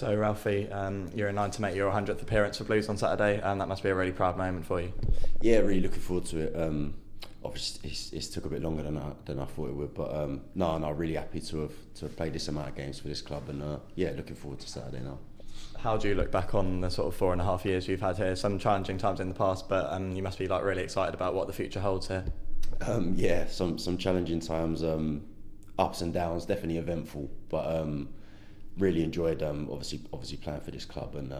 So Ralphie, you're in line to make your 100th appearance for Blues on Saturday, and that must be a really proud moment for you. Yeah, really looking forward to it. Obviously, it's took a bit longer than I thought it would, but no, really happy to have played this amount of games for this club, and yeah, looking forward to Saturday now. How do you look back on the sort of 4.5 years you've had here? Some challenging times in the past, but you must be like really excited about what the future holds here. Yeah, some challenging times, ups and downs, definitely eventful, but really enjoyed obviously playing for this club, and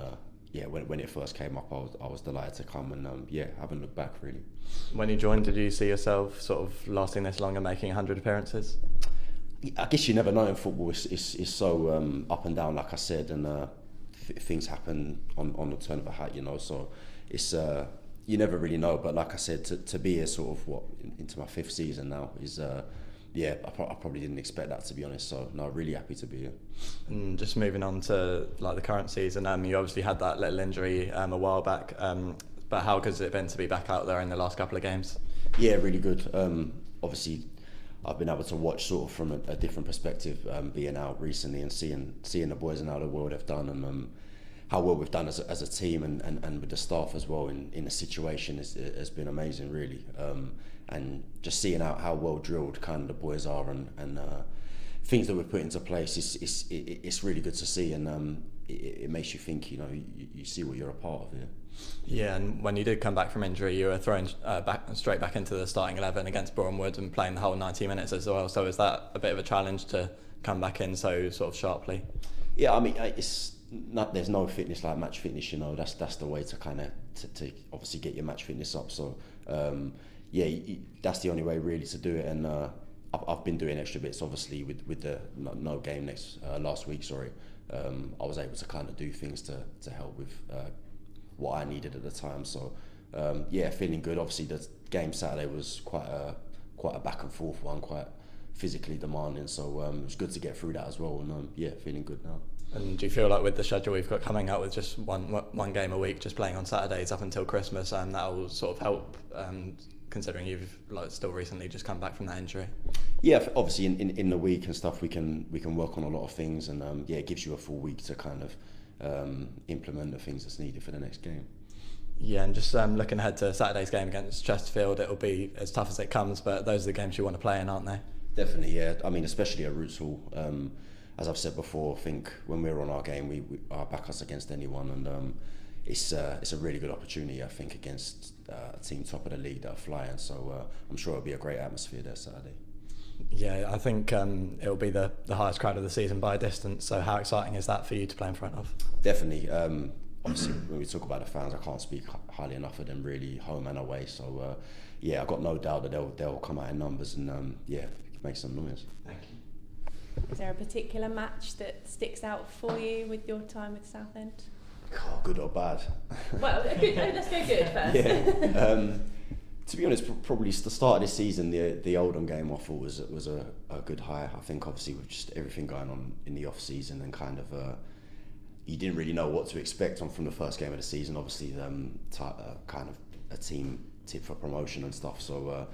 yeah, when it first came up, I was delighted to come, and yeah, haven't looked back really. When you joined, did you see yourself sort of lasting this long and making 100 appearances? I guess you never know in football. It's so up and down, like I said, and things happen on the turn of a hat, you know. So it's you never really know. But like I said, to be here sort of into my 5th season now is yeah, I probably didn't expect that, to be honest. So no, really happy to be here. And just moving on to like the current season, you obviously had that little injury a while back. But how good has it been to be back out there in the last couple of games? Yeah, really good. Obviously, I've been able to watch sort of from a different perspective, being out recently and seeing the boys and how the well they've done, and how well we've done as a team, and with the staff as well in the situation has been amazing, really. And just seeing how well drilled kind of the boys are, and things that we've put into place, it's really good to see, and it makes you think, you know, you see what you're a part of here. Yeah, and when you did come back from injury, you were thrown straight back into the starting 11 against Bournemouth and playing the whole 90 minutes as well. So is that a bit of a challenge to come back in so sort of sharply? Yeah, I mean, there's no fitness like match fitness, you know. That's the way to kind of to obviously get your match fitness up. So yeah, that's the only way really to do it. And I've been doing extra bits, obviously, with the no game last week. Sorry, I was able to kind of do things to help with what I needed at the time. So yeah, feeling good. Obviously, the game Saturday was quite a back and forth one, quite physically demanding. So it was good to get through that as well. And yeah, feeling good now. And do you feel like with the schedule we've got coming out with just one game a week, just playing on Saturdays up until Christmas, and that will sort of help, considering you've still recently just come back from that injury? Yeah, obviously in the week and stuff we can work on a lot of things, and yeah, it gives you a full week to kind of implement the things that's needed for the next game. Yeah, and just looking ahead to Saturday's game against Chesterfield, it'll be as tough as it comes, but those are the games you want to play in, aren't they? Definitely, yeah. I mean, especially at Roots Hall. As I've said before, I think when we're on our game, we back us against anyone, and it's a really good opportunity, I think, against a team top of the league that are flying. So I'm sure it'll be a great atmosphere there Saturday. Yeah, I think it'll be the highest crowd of the season by a distance. So how exciting is that for you to play in front of? Definitely. Obviously, when we talk about the fans, I can't speak highly enough of them, really, home and away. So yeah, I've got no doubt that they'll come out in numbers, and yeah, make some noise. Thank you. Is there a particular match that sticks out for you with your time with Southend? Oh, good or bad? Well, let's go good first. Yeah. To be honest, probably the start of this season, the Oldham game I thought was a good high. I think obviously with just everything going on in the off season, and kind of you didn't really know what to expect from the first game of the season. Obviously, kind of a team tip for promotion and stuff. So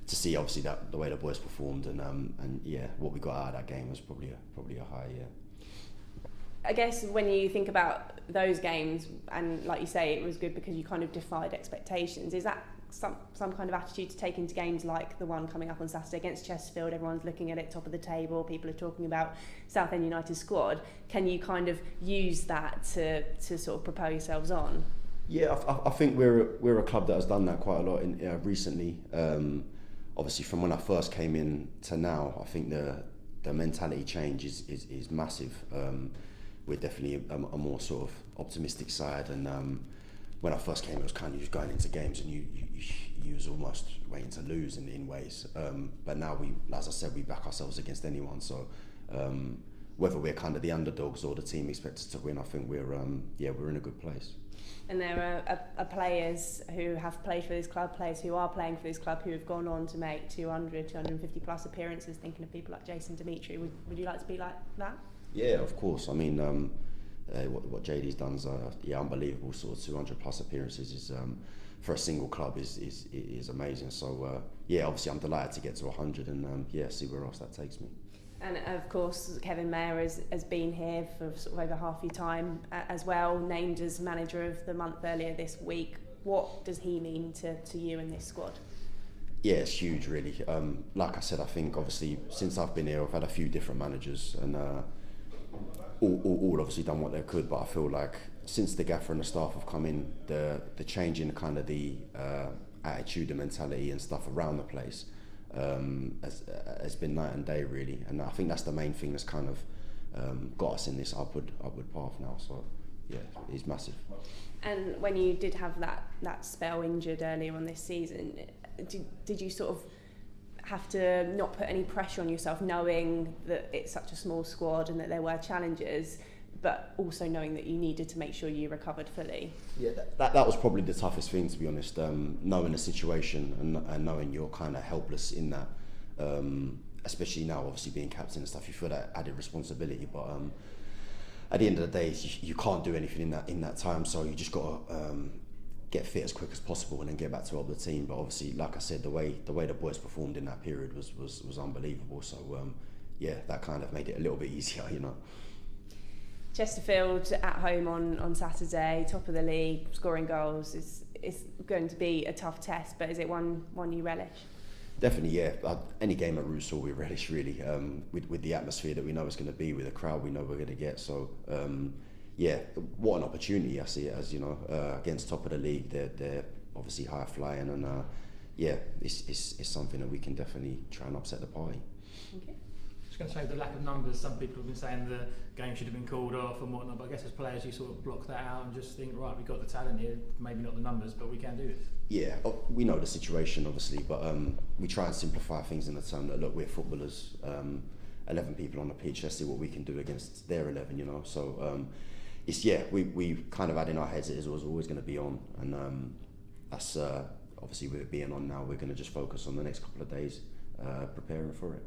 to see obviously that the way the boys performed, and yeah, what we got out of that game was probably a high. Yeah. I guess when you think about those games, and like you say, it was good because you kind of defied expectations. Is that some kind of attitude to take into games like the one coming up on Saturday against Chesterfield? Everyone's looking at it top of the table. People are talking about Southend United's squad. Can you kind of use that to sort of propel yourselves on? Yeah, I think we're a club that has done that quite a lot recently. Obviously, from when I first came in to now, I think the mentality change is massive. We're definitely a more sort of optimistic side, and when I first came, it was kind of just going into games and you was almost waiting to lose in ways. But now as I said, we back ourselves against anyone. So whether we're kind of the underdogs or the team expected to win, I think we're in a good place. And there are players who have played for this club, players who are playing for this club, who have gone on to make 200, 250 plus appearances. Thinking of people like Demitri, would you like to be like that? Yeah, of course. I mean, what JD's done is unbelievable. Sort of 200 plus appearances is for a single club is amazing. So yeah, obviously I'm delighted to get to 100, and see where else that takes me. And of course, Kevin Mayer has been here for sort of over half your time as well, named as manager of the month earlier this week. What does he mean to you and this squad? Yeah, it's huge, really. Like I said, I think obviously since I've been here, I've had a few different managers, and all obviously done what they could. But I feel like since the gaffer and the staff have come in, the change in kind of the attitude and mentality and stuff around the place has been night and day, really. And I think that's the main thing that's kind of got us in this upward path now. So yeah, it's massive. And when you did have that spell injured earlier on this season, did you sort of have to not put any pressure on yourself, knowing that it's such a small squad and that there were challenges, but also knowing that you needed to make sure you recovered fully? Yeah, that was probably the toughest thing, to be honest. Knowing the situation and knowing you're kind of helpless in that, especially now, obviously being captain and stuff, you feel that added responsibility. But at the end of the day, you can't do anything in that time, so you just got to get fit as quick as possible and then get back to help the team. But obviously, like I said, the way the boys performed in that period was unbelievable. So yeah, that kind of made it a little bit easier, you know. Chesterfield at home on Saturday, top of the league, scoring goals. It's going to be a tough test, but is it one you relish? Definitely, yeah. Any game at Roosevelt we relish, really, with the atmosphere that we know it's going to be, with the crowd we know we're going to get. So yeah, what an opportunity I see it as, you know, against top of the league. They're obviously high flying, and yeah, it's something that we can definitely try and upset the party. Okay. Just going to say the lack of numbers. Some people have been saying the game should have been called off and whatnot, but I guess as players you sort of block that out and just think, right, we've got the talent here, maybe not the numbers, but we can do this. Yeah, we know the situation obviously, but we try and simplify things in the term that, look, we're footballers, 11 people on the pitch, let's see what we can do against their 11, you know. So it's, yeah, we kind of had in our heads it was always going to be on, and that's obviously with it being on now, we're going to just focus on the next couple of days preparing for it.